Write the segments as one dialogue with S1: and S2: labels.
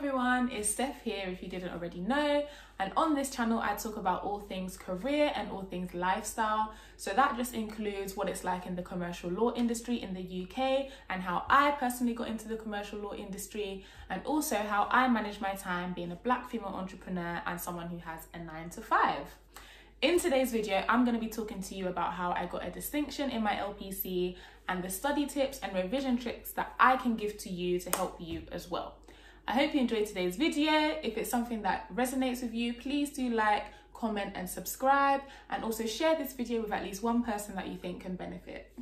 S1: everyone, it's Steph here if you didn't already know, and on this channel I talk about all things career and all things lifestyle. So that just includes what it's like in the commercial law industry in the UK and how I personally got into the commercial law industry, and also how I manage my time being a black female entrepreneur and someone who has a 9-to-5. In today's video, I'm going to be talking to you about how I got a distinction in my LPC and the study tips and revision tricks that I can give to you to help you as well. I hope you enjoyed today's video. If it's something that resonates with you, please do like, comment and subscribe, and also share this video with at least one person that you think can benefit.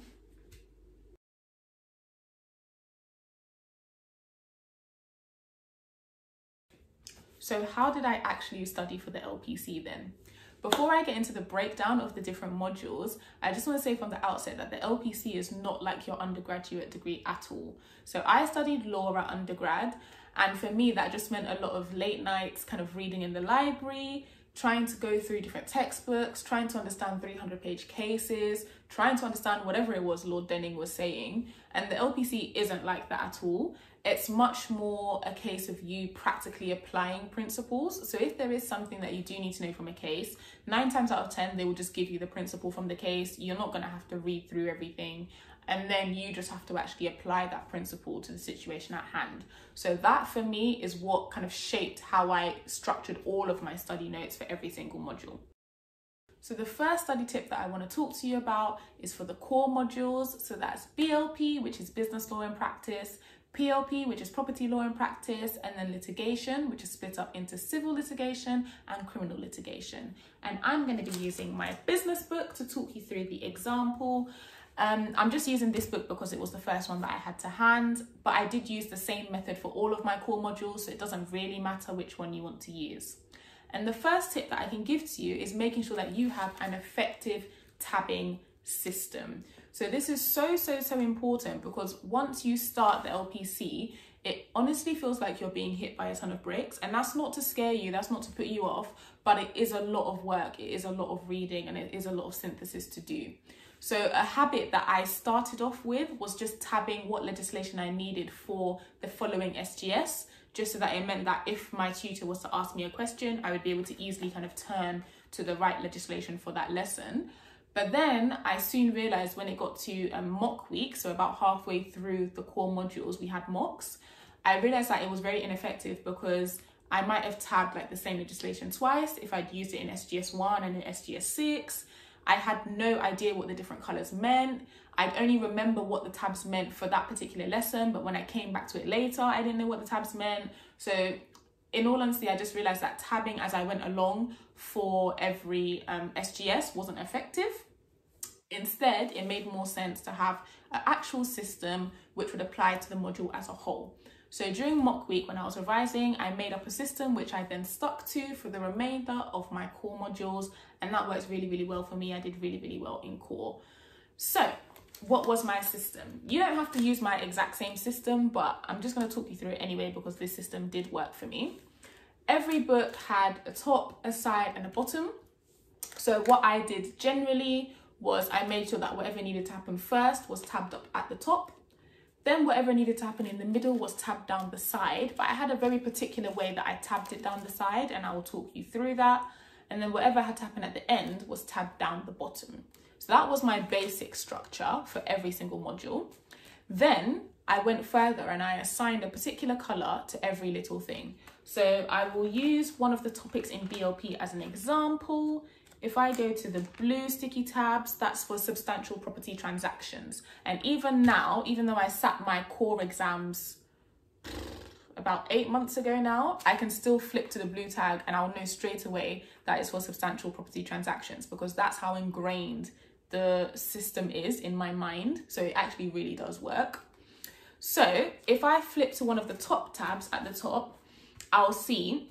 S1: So how did I actually study for the LPC then? Before I get into the breakdown of the different modules, I just want to say from the outset that the LPC is not like your undergraduate degree at all. So I studied law at undergrad, and for me that just meant a lot of late nights kind of reading in the library, trying to go through different textbooks, trying to understand 300-page cases, trying to understand whatever it was Lord Denning was saying. And the LPC isn't like that at all. It's much more a case of you practically applying principles. So if there is something that you do need to know from a case, 9 times out of 10, they will just give you the principle from the case. You're not going to have to read through everything. And then you just have to actually apply that principle to the situation at hand. So that for me is what kind of shaped how I structured all of my study notes for every single module. So the first study tip that I want to talk to you about is for the core modules. So that's BLP, which is business law and practice, PLP, which is property law and practice, and then litigation, which is split up into civil litigation and criminal litigation. And I'm going to be using my business book to talk you through the example. I'm just using this book because it was the first one that I had to hand, but I did use the same method for all of my core modules, so it doesn't really matter which one you want to use. And the first tip that I can give to you is making sure that you have an effective tabbing system. So this is so important, because once you start the LPC, it honestly feels like you're being hit by a ton of bricks, and that's not to scare you, that's not to put you off, but it is a lot of work, it is a lot of reading, and it is a lot of synthesis to do. So a habit that I started off with was just tabbing what legislation I needed for the following SGS, just so that it meant that if my tutor was to ask me a question, I would be able to easily kind of turn to the right legislation for that lesson. But then I soon realized when it got to a mock week, so about halfway through the core modules, we had mocks, I realized that it was very ineffective, because I might have tabbed like the same legislation twice if I'd used it in SGS 1 and in SGS 6. I had no idea what the different colours meant. I'd only remember what the tabs meant for that particular lesson, but when I came back to it later, I didn't know what the tabs meant. So in all honesty, I just realised that tabbing as I went along for every SGS wasn't effective. Instead, it made more sense to have an actual system which would apply to the module as a whole. So during mock week, when I was revising, I made up a system which I then stuck to for the remainder of my core modules, and that works really well for me. I did really well in core. So what was my system? You don't have to use my exact same system, but I'm just going to talk you through it anyway, because this system did work for me. Every book had a top, a side and a bottom. So what I did generally was I made sure that whatever needed to happen first was tabbed up at the top. Then whatever needed to happen in the middle was tabbed down the side, but I had a very particular way that I tabbed it down the side, and I will talk you through that. And then whatever had to happen at the end was tabbed down the bottom. So that was my basic structure for every single module. Then I went further and I assigned a particular colour to every little thing. So I will use one of the topics in BLP as an example. If I go to the blue sticky tabs, that's for substantial property transactions. And even now, even though I sat my core exams about 8 months ago now, I can still flip to the blue tag and I'll know straight away that it's for substantial property transactions, because that's how ingrained the system is in my mind. So it actually really does work. So if I flip to one of the top tabs at the top, I'll see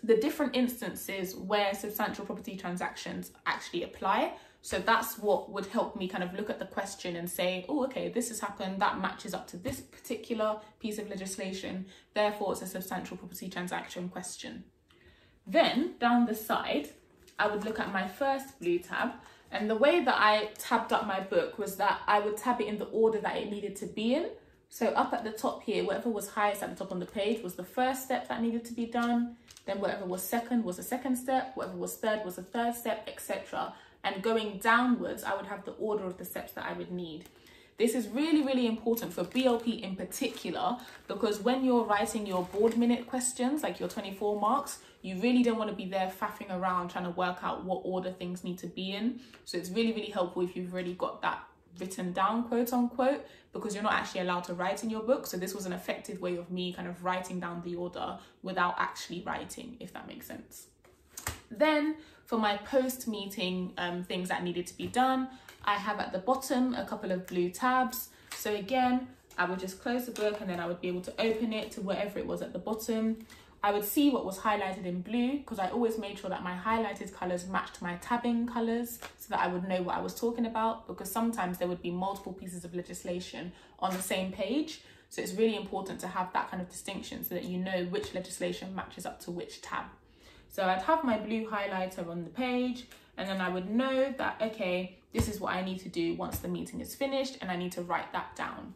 S1: the different instances where substantial property transactions actually apply. So that's what would help me kind of look at the question and say, oh, okay, this has happened, that matches up to this particular piece of legislation, therefore it's a substantial property transaction question. Then down the side, I would look at my first blue tab, and the way that I tabbed up my book was that I would tab it in the order that it needed to be in. So up at the top here, whatever was highest at the top on the page was the first step that needed to be done. Then whatever was second was the second step, whatever was third was the third step, etc. And going downwards, I would have the order of the steps that I would need. This is really, really important for BLP in particular, because when you're writing your board minute questions, like your 24 marks, you really don't want to be there faffing around trying to work out what order things need to be in. So it's really, really helpful if you've already got that written down, quote unquote, because you're not actually allowed to write in your book. So this was an effective way of me kind of writing down the order without actually writing, if that makes sense. Then for my post-meeting things that needed to be done, I have at the bottom a couple of blue tabs. So again, I would just close the book and then I would be able to open it to wherever it was at the bottom. I would see what was highlighted in blue, because I always made sure that my highlighted colours matched my tabbing colours so that I would know what I was talking about, because sometimes there would be multiple pieces of legislation on the same page. So it's really important to have that kind of distinction so that you know which legislation matches up to which tab. So I'd have my blue highlighter on the page, and then I would know that, okay, this is what I need to do once the meeting is finished, and I need to write that down.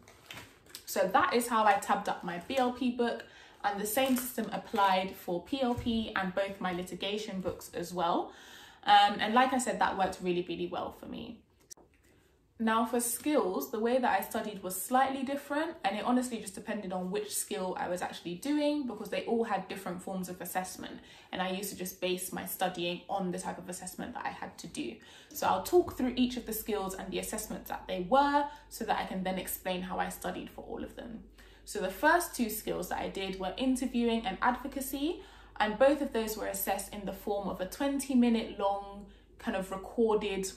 S1: So that is how I tabbed up my BLP book, and the same system applied for PLP and both my litigation books as well. And like I said, that worked really, really well for me. Now for skills, the way that I studied was slightly different, and it honestly just depended on which skill I was actually doing, because they all had different forms of assessment, and I used to just base my studying on the type of assessment that I had to do. So I'll talk through each of the skills and the assessments that they were, so that I can then explain how I studied for all of them. So the first two skills that I did were interviewing and advocacy, and both of those were assessed in the form of a 20-minute long kind of recorded,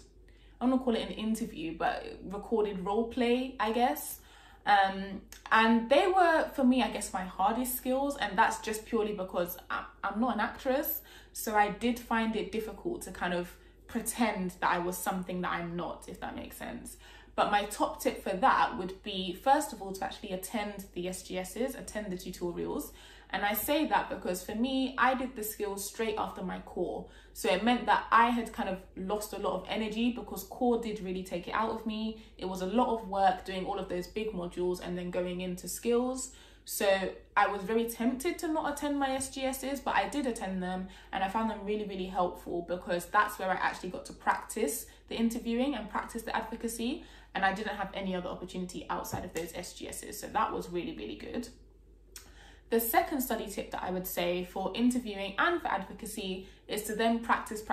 S1: I'm not call it an interview, but recorded role play, I guess. And they were, for me, I guess, my hardest skills, and that's just purely because I'm not an actress, so I did find it difficult to kind of pretend that I was something that I'm not, if that makes sense. But my top tip for that would be, first of all, to actually attend the SGSs, attend the tutorials. And I say that because for me, I did the skills straight after my core. So it meant that I had kind of lost a lot of energy, because core did really take it out of me. It was a lot of work doing all of those big modules and then going into skills. So I was very tempted to not attend my SGSs, but I did attend them, and I found them really, really helpful, because that's where I actually got to practice the interviewing and practice the advocacy. And I didn't have any other opportunity outside of those SGSs. So that was really, really good. The second study tip that I would say for interviewing and for advocacy is to then practice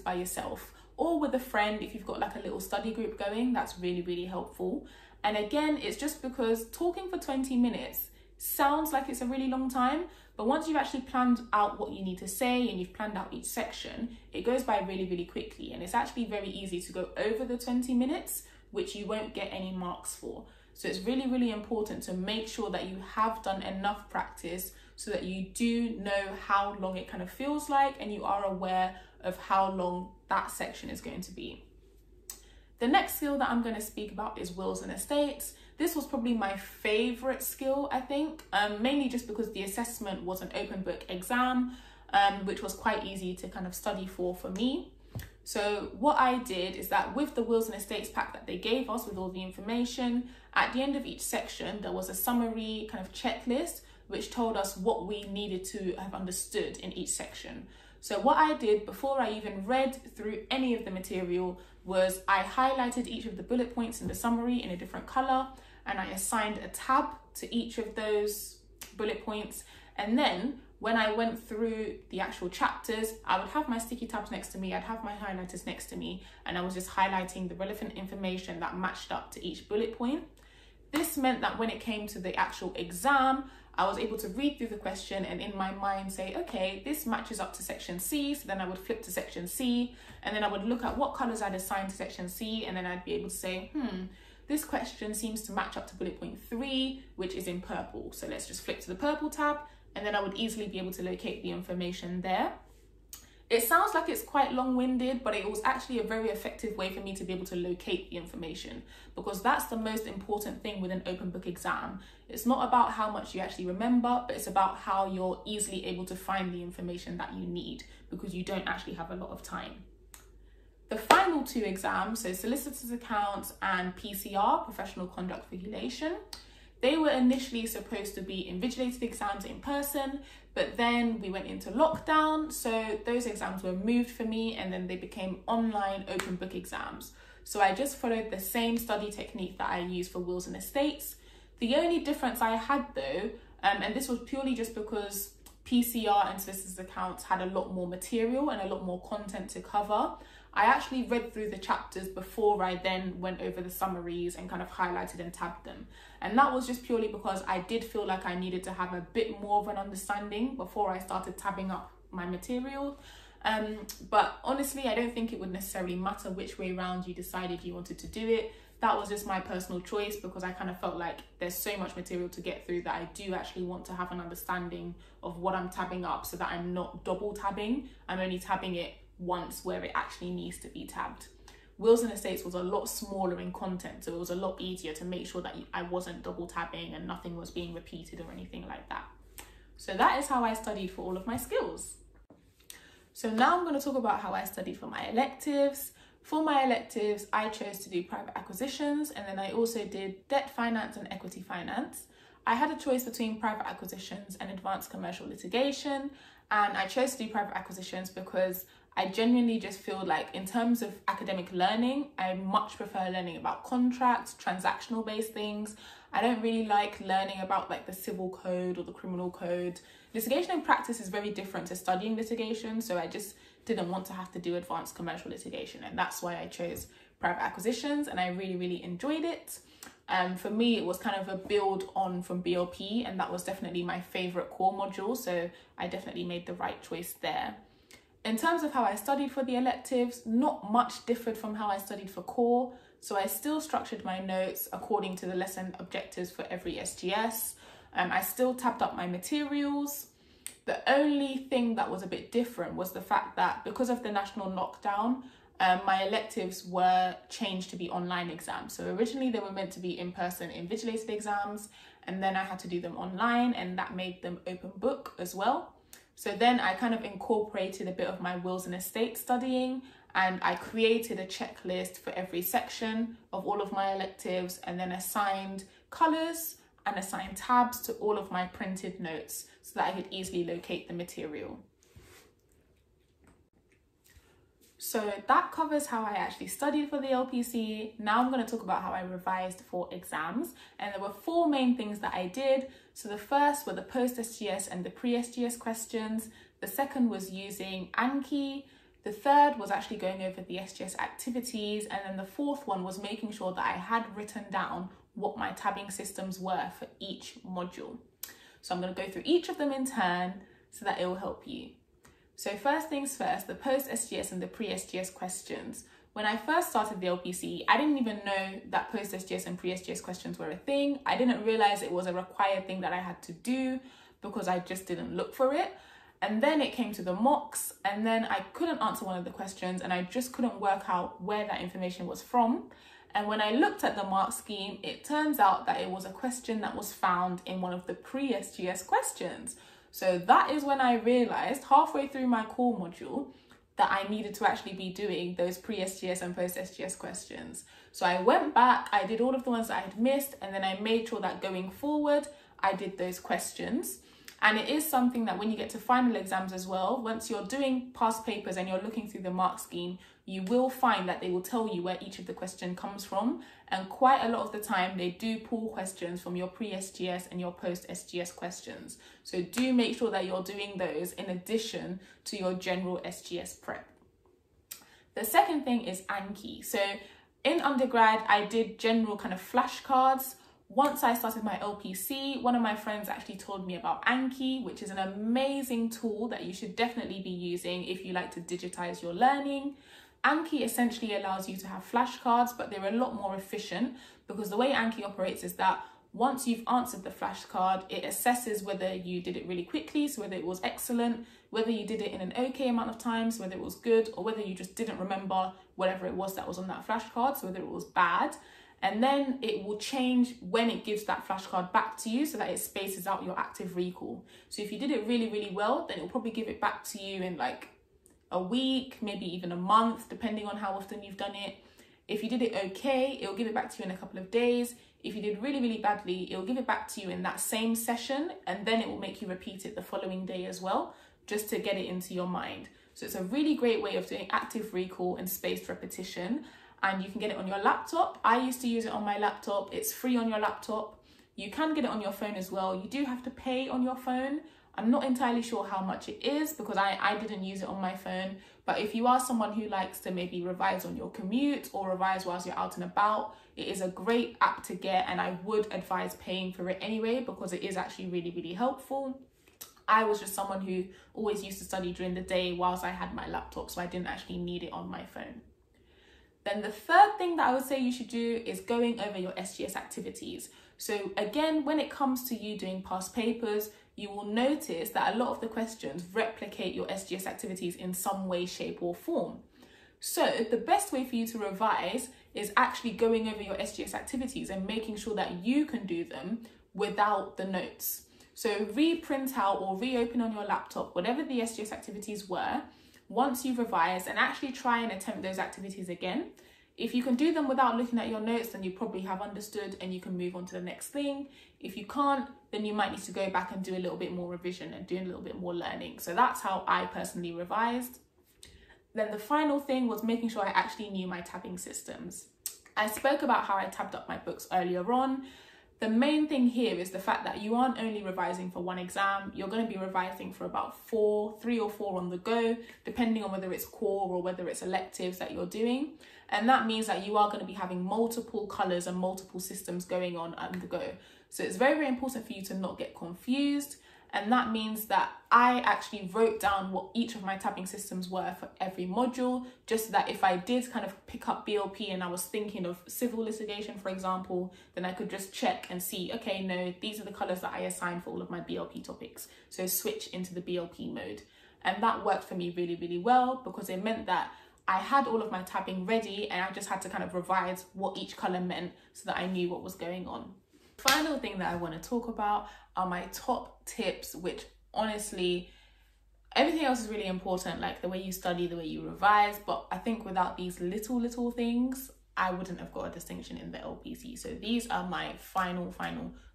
S1: by yourself, or with a friend. If you've got like a little study group going, that's really, really helpful. And again, it's just because talking for 20 minutes sounds like it's a really long time, but once you've actually planned out what you need to say and you've planned out each section, it goes by really, really quickly. And it's actually very easy to go over the 20 minutes, which you won't get any marks for. So it's really, really important to make sure that you have done enough practice so that you do know how long it kind of feels like, and you are aware of how long that section is going to be. The next skill that I'm going to speak about is wills and estates. This was probably my favorite skill, I think, mainly just because the assessment was an open book exam, which was quite easy to kind of study for me. So what I did is that with the wills and estates pack that they gave us with all the information, at the end of each section, there was a summary kind of checklist, which told us what we needed to have understood in each section. So what I did before I even read through any of the material was I highlighted each of the bullet points in the summary in a different color, and I assigned a tab to each of those bullet points. And then when I went through the actual chapters, I would have my sticky tabs next to me, I'd have my highlighters next to me, and I was just highlighting the relevant information that matched up to each bullet point. This meant that when it came to the actual exam, I was able to read through the question and in my mind say, okay, this matches up to section C. So then I would flip to section C, and then I would look at what colors I'd assigned to section C, and then I'd be able to say, this question seems to match up to bullet point 3, which is in purple. So let's just flip to the purple tab, and then I would easily be able to locate the information there. It sounds like it's quite long-winded, but it was actually a very effective way for me to be able to locate the information, because that's the most important thing with an open book exam. It's not about how much you actually remember, but it's about how you're easily able to find the information that you need, because you don't actually have a lot of time. The final two exams, so Solicitor's Accounts and PCR, Professional Conduct Regulation, They were initially supposed to be invigilated exams in person, but then we went into lockdown, so those exams were moved for me, and then they became online open book exams. So I just followed the same study technique that I used for wills and estates. The only difference I had though, and this was purely just because PCR and solicitors accounts had a lot more material and a lot more content to cover. I actually read through the chapters before I then went over the summaries and kind of highlighted and tabbed them. And that was just purely because I did feel like I needed to have a bit more of an understanding before I started tabbing up my material. But honestly, I don't think it would necessarily matter which way round you decided you wanted to do it. That was just my personal choice because I kind of felt like there's so much material to get through that I do actually want to have an understanding of what I'm tabbing up so that I'm not double tabbing. I'm only tabbing it once where it actually needs to be tabbed. Wills and estates was a lot smaller in content, so it was a lot easier to make sure that I wasn't double tabbing and nothing was being repeated or anything like that. So that is how I studied for all of my skills. So now I'm going to talk about how I studied for my electives. For my electives, I chose to do private acquisitions, and then I also did debt finance and equity finance. I had a choice between private acquisitions and advanced commercial litigation, and I chose to do private acquisitions because I genuinely just feel like in terms of academic learning, I much prefer learning about contracts, transactional based things. I don't really like learning about like the civil code or the criminal code. Litigation in practice is very different to studying litigation, so I just didn't want to have to do advanced commercial litigation, and that's why I chose private acquisitions, and I really enjoyed it. For me, it was kind of a build on from BLP, and that was definitely my favorite core module, so I definitely made the right choice there. In terms of how I studied for the electives, not much differed from how I studied for core. So I still structured my notes according to the lesson objectives for every SGS. I still tabbed up my materials. The only thing that was a bit different was the fact that because of the national lockdown, my electives were changed to be online exams. So originally they were meant to be in-person invigilated exams, and then I had to do them online, and that made them open book as well. So then I kind of incorporated a bit of my wills and estate studying, and I created a checklist for every section of all of my electives, and then assigned colours and assigned tabs to all of my printed notes so that I could easily locate the material. So that covers how I actually studied for the LPC. Now I'm going to talk about how I revised for exams. And there were 4 main things that I did. So the first were the post-SGS and the pre-SGS questions. The second was using Anki. The third was actually going over the SGS activities. And then the fourth one was making sure that I had written down what my tabbing systems were for each module. So I'm going to go through each of them in turn so that it will help you. So first things first, the post-SGS and the pre-SGS questions. When I first started the LPC, I didn't even know that post-SGS and pre-SGS questions were a thing. I didn't realize it was a required thing that I had to do because I just didn't look for it. And then it came to the mocks, and then I couldn't answer one of the questions, and I just couldn't work out where that information was from. And when I looked at the mark scheme, it turns out that it was a question that was found in one of the pre-SGS questions. So that is when I realized halfway through my core module that I needed to actually be doing those pre-SGS and post-SGS questions. So I went back, I did all of the ones that I had missed, and then I made sure that going forward, I did those questions. And it is something that when you get to final exams as well, once you're doing past papers and you're looking through the mark scheme, you will find that they will tell you where each of the question comes from. And quite a lot of the time, they do pull questions from your pre-SGS and your post-SGS questions. So do make sure that you're doing those in addition to your general SGS prep. The second thing is Anki. So in undergrad, I did general kind of flashcards. Once I started my LPC, one of my friends actually told me about Anki, which is an amazing tool that you should definitely be using if you like to digitize your learning. Anki essentially allows you to have flashcards, but they're a lot more efficient because the way Anki operates is that once you've answered the flashcard, it assesses whether you did it really quickly, so whether it was excellent, whether you did it in an okay amount of times, whether it was good, or whether you just didn't remember whatever it was that was on that flashcard, so whether it was bad. And then it will change when it gives that flashcard back to you so that it spaces out your active recall. So if you did it really well, then it'll probably give it back to you in like a week, maybe even a month, depending on how often you've done it. If you did it okay, it'll give it back to you in a couple of days. If you did really, really badly, it will give it back to you in that same session, and then it will make you repeat it the following day as well, just to get it into your mind. So it's a really great way of doing active recall and spaced repetition, and you can get it on your laptop. I used to use it on my laptop. It's free on your laptop. You can get it on your phone as well. You do have to pay on your phone. I'm not entirely sure how much it is because I didn't use it on my phone. But if you are someone who likes to maybe revise on your commute or revise whilst you're out and about, it is a great app to get, and I would advise paying for it anyway because it is actually really, really helpful. I was just someone who always used to study during the day whilst I had my laptop, so I didn't actually need it on my phone. Then the third thing that I would say you should do is going over your SGS activities. So again, when it comes to you doing past papers, you will notice that a lot of the questions replicate your SGS activities in some way, shape or form. So the best way for you to revise is actually going over your SGS activities and making sure that you can do them without the notes. So reprint out or reopen on your laptop whatever the SGS activities were once you've revised, and actually try and attempt those activities again. If you can do them without looking at your notes, then you probably have understood and you can move on to the next thing. If you can't, then you might need to go back and do a little bit more revision and do a little bit more learning. So that's how I personally revised. Then the final thing was making sure I actually knew my tabbing systems. I spoke about how I tabbed up my books earlier on. The main thing here is the fact that you aren't only revising for one exam, you're going to be revising for about 3 or 4 on the go, depending on whether it's core or whether it's electives that you're doing. And that means that you are going to be having multiple colours and multiple systems going on the go. So it's very, very important for you to not get confused. And that means that I actually wrote down what each of my tabbing systems were for every module, just so that if I did kind of pick up BLP and I was thinking of civil litigation, for example, then I could just check and see, okay, no, these are the colours that I assigned for all of my BLP topics. So switch into the BLP mode. And that worked for me really, really well because it meant that I had all of my tabbing ready and I just had to kind of revise what each colour meant so that I knew what was going on. Final thing that I want to talk about are my top tips, which honestly, everything else is really important, like the way you study, the way you revise, but I think without these little things, I wouldn't have got a distinction in the LPC. So these are my final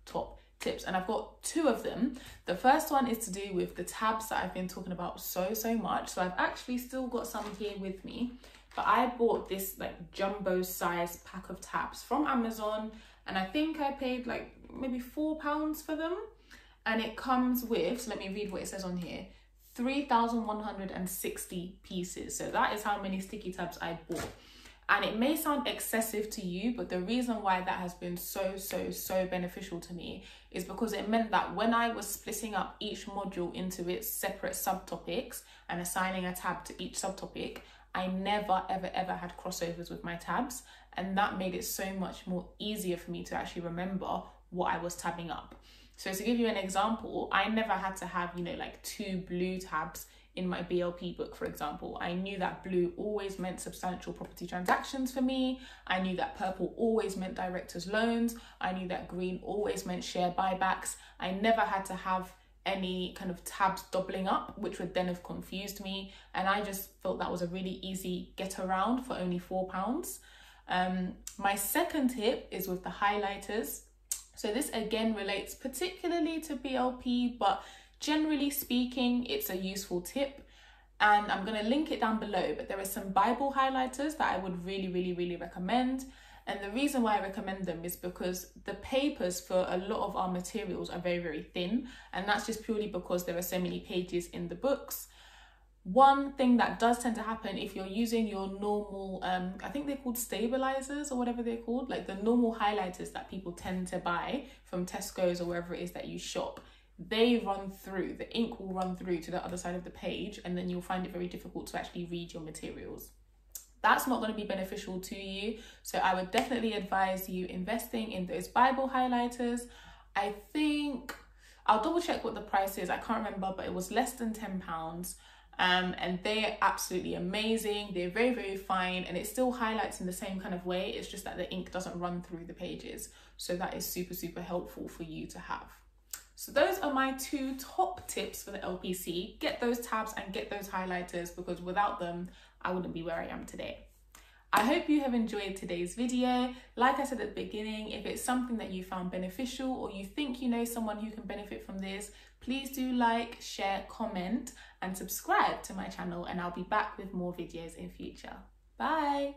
S1: top tips, and I've got 2 of them. The first one is to do with the tabs that I've been talking about so much. So I've actually still got some here with me, but I bought this like jumbo size pack of tabs from Amazon, and I think I paid like maybe £4 for them. And it comes with, so let me read what it says on here, 3,160 pieces. So that is how many sticky tabs I bought. And it may sound excessive to you, but the reason why that has been so beneficial to me is because it meant that when I was splitting up each module into its separate subtopics and assigning a tab to each subtopic, I never ever had crossovers with my tabs, and that made it so much more easier for me to actually remember what I was tabbing up. So to give you an example, I never had to have, you know, like 2 blue tabs in my BLP book, for example. I knew that blue always meant substantial property transactions for me. I knew that purple always meant director's loans. I knew that green always meant share buybacks. I never had to have any kind of tabs doubling up, which would then have confused me. And I just felt that was a really easy get around for only £4. My second tip is with the highlighters. So this again relates particularly to BLP, but generally speaking, it's a useful tip. And I'm going to link it down below, but there are some Bible highlighters that I would really recommend. And the reason why I recommend them is because the papers for a lot of our materials are very thin. And that's just purely because there are so many pages in the books. One thing that does tend to happen if you're using your normal, I think they're called stabilizers or whatever they're called, like the normal highlighters that people tend to buy from Tesco's or wherever it is that you shop, they run through, the ink will run through to the other side of the page, and then you'll find it very difficult to actually read your materials. That's not going to be beneficial to you. So I would definitely advise you investing in those Bible highlighters. I think, I'll double check what the price is, I can't remember, but it was less than £10. And they're absolutely amazing. They're very fine, and it still highlights in the same kind of way. It's just that the ink doesn't run through the pages. So that is super helpful for you to have. So those are my 2 top tips for the LPC. Get those tabs and get those highlighters, because without them, I wouldn't be where I am today. I hope you have enjoyed today's video. Like I said at the beginning, if it's something that you found beneficial or you think you know someone who can benefit from this, please do like, share, comment, and subscribe to my channel, and I'll be back with more videos in future. Bye.